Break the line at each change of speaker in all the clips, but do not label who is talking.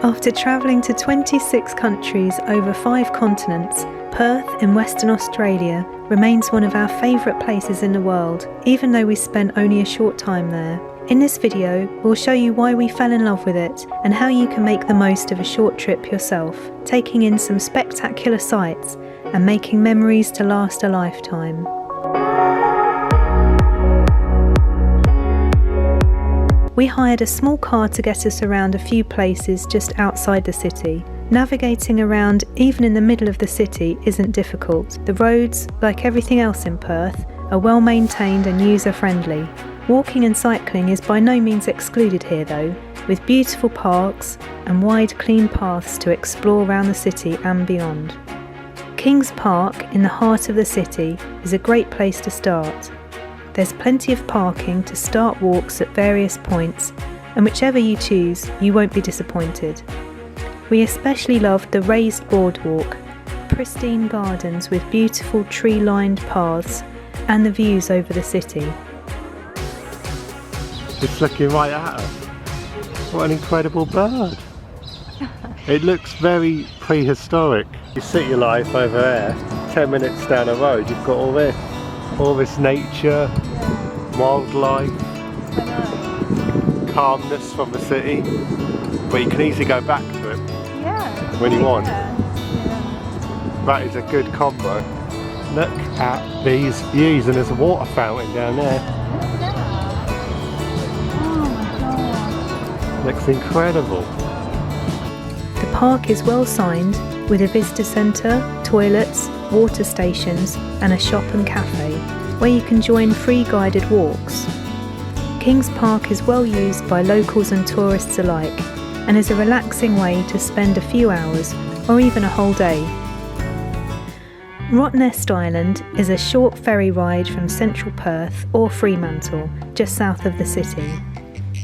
After travelling to 26 countries over 5 continents, Perth in Western Australia remains one of our favourite places in the world, even though we spent only a short time there. In this video, we'll show you why we fell in love with it and how you can make the most of a short trip yourself, taking in some spectacular sights and making memories to last a lifetime. We hired a small car to get us around a few places just outside the city. Navigating around, even in the middle of the city, isn't difficult. The roads, like everything else in Perth, are well maintained and user-friendly. Walking and cycling is by no means excluded here though, with beautiful parks and wide clean paths to explore around the city and beyond. Kings Park, in the heart of the city, is a great place to start. There's plenty of parking to start walks at various points, and whichever you choose, you won't be disappointed. We especially loved the raised boardwalk, pristine gardens with beautiful tree-lined paths, and the views over the city.
It's looking right at us. What an incredible bird. It looks very prehistoric. You city life over there, 10 minutes down the road, you've got all this nature, wildlife, calmness from the city, but you can easily go back to it when you want. That is a good combo. Look at these views, and there's a water fountain down there. Looks incredible.
The park is well signed with a visitor centre, toilets, water stations and a shop and cafe where you can join free guided walks. Kings Park is well used by locals and tourists alike and is a relaxing way to spend a few hours or even a whole day. Rottnest Island is a short ferry ride from central Perth or Fremantle, just south of the city.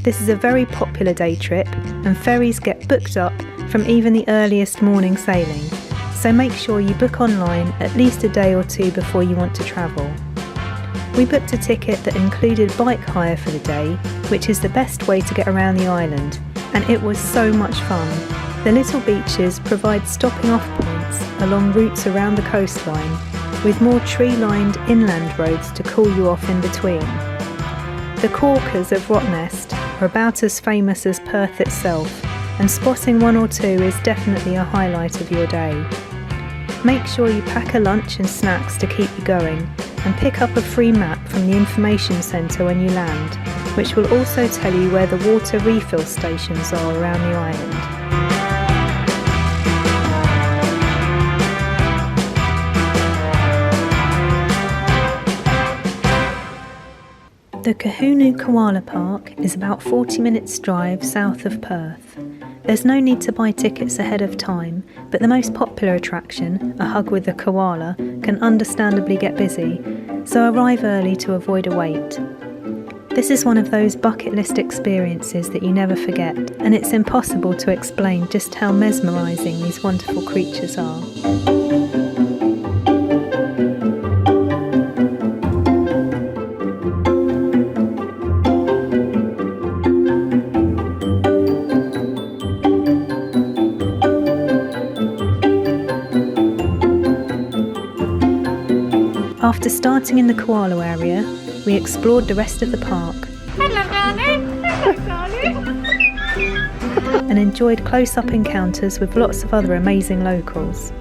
This is a very popular day trip and ferries get booked up from even the earliest morning sailing, so make sure you book online at least a day or two before you want to travel. We booked a ticket that included bike hire for the day, which is the best way to get around the island, and it was so much fun. The little beaches provide stopping off points along routes around the coastline, with more tree-lined inland roads to cool you off in between. The corkers of Rottnest are about as famous as Perth itself, and spotting one or two is definitely a highlight of your day. Make sure you pack a lunch and snacks to keep you going, and pick up a free map from the information centre when you land, which will also tell you where the water refill stations are around the island. The Cohunu Koala Park is about 40 minutes drive south of Perth. There's no need to buy tickets ahead of time, but the most popular attraction, a hug with the koala, can understandably get busy, so arrive early to avoid a wait. This is one of those bucket list experiences that you never forget, and it's impossible to explain just how mesmerising these wonderful creatures are. After starting in the koala area, we explored the rest of the park. Hello, darling. Hello, darling. And enjoyed close-up encounters with lots of other amazing locals.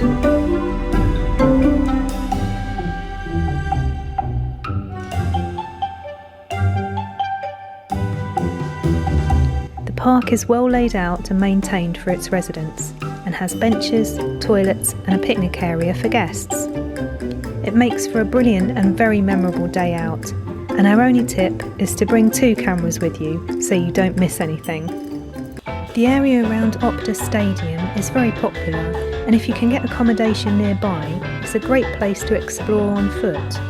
The park is well laid out and maintained for its residents, and has benches, toilets and a picnic area for guests. It makes for a brilliant and very memorable day out, and our only tip is to bring 2 cameras with you so you don't miss anything. The area around Optus Stadium is very popular, and if you can get accommodation nearby, it's a great place to explore on foot.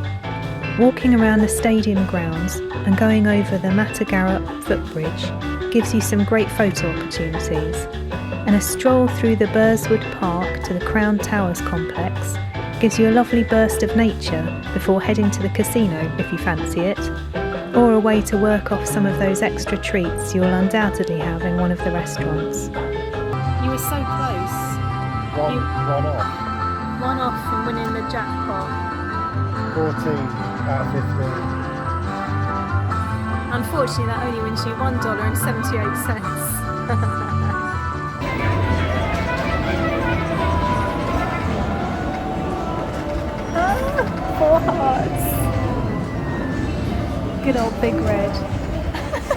Walking around the stadium grounds and going over the Matagarup footbridge gives you some great photo opportunities, and a stroll through the Burswood Park to the Crown Towers complex gives you a lovely burst of nature before heading to the casino if you fancy it, or a way to work off some of those extra treats you'll undoubtedly have in one of the restaurants.
You
so close.
One off.
One off from winning the jackpot.
14 out of 15.
Unfortunately, that only wins you $1.78. 4 hearts. Good old Big Red.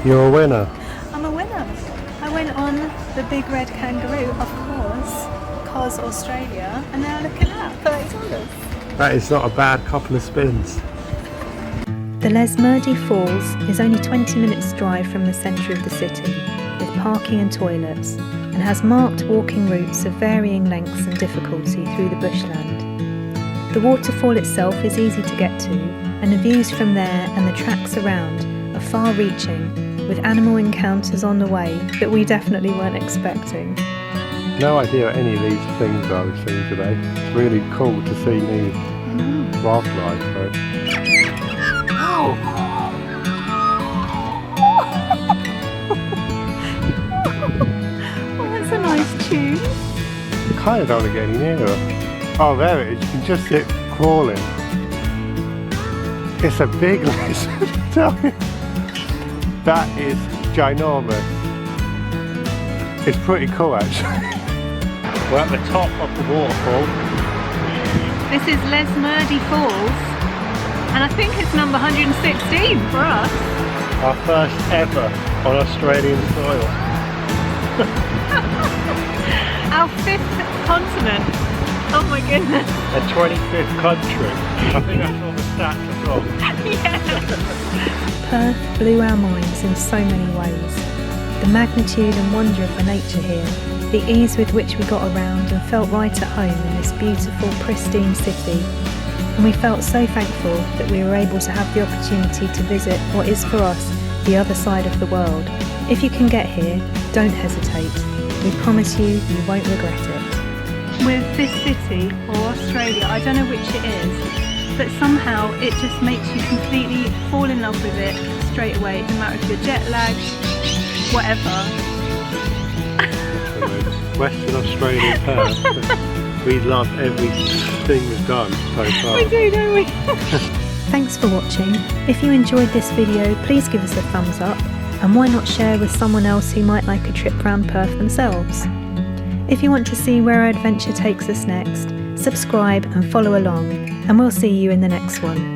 You're a winner.
I'm a winner. I went on the Big Red Kangaroo, of course, COS Australia, and now look at that, $30.
That is not a bad couple of spins.
The Lesmurdie Falls is only 20 minutes drive from the centre of the city, with parking and toilets, and has marked walking routes of varying lengths and difficulty through the bushland. The waterfall itself is easy to get to, and the views from there and the tracks around are far-reaching, with animal encounters on the way that we definitely weren't expecting.
No idea what any of these things I was seeing today. It's really cool to see new wildlife. So.
Oh! Oh, that's a nice tune.
I kind of don't want to get any nearer. Oh, there it is. You can just see it crawling. It's a big lizard. Tell me. That is ginormous. It's pretty cool actually. We're at the top of the waterfall.
This is Lesmurdie Falls, and I think it's number 116 for us.
Our first ever on Australian soil.
Our 5th continent. Oh my goodness.
A 25th country. I think that's all the stats have got.
Yeah. Perth blew our minds in so many ways. The magnitude and wonder of the nature here, the ease with which we got around and felt right at home in this beautiful, pristine city. And we felt so thankful that we were able to have the opportunity to visit what is for us the other side of the world. If you can get here, don't hesitate. We promise you, you won't regret it. With this city, or Australia, I don't know which it is, but somehow it just makes you completely fall in love with it straight away. It doesn't matter if you're jet lagged, whatever.
Western Australia, Perth. We love everything we've done so far.
We do, don't we? Thanks for watching. If you enjoyed this video, please give us a thumbs up, and why not share with someone else who might like a trip around Perth themselves. If you want to see where our adventure takes us next, subscribe and follow along, and we'll see you in the next one.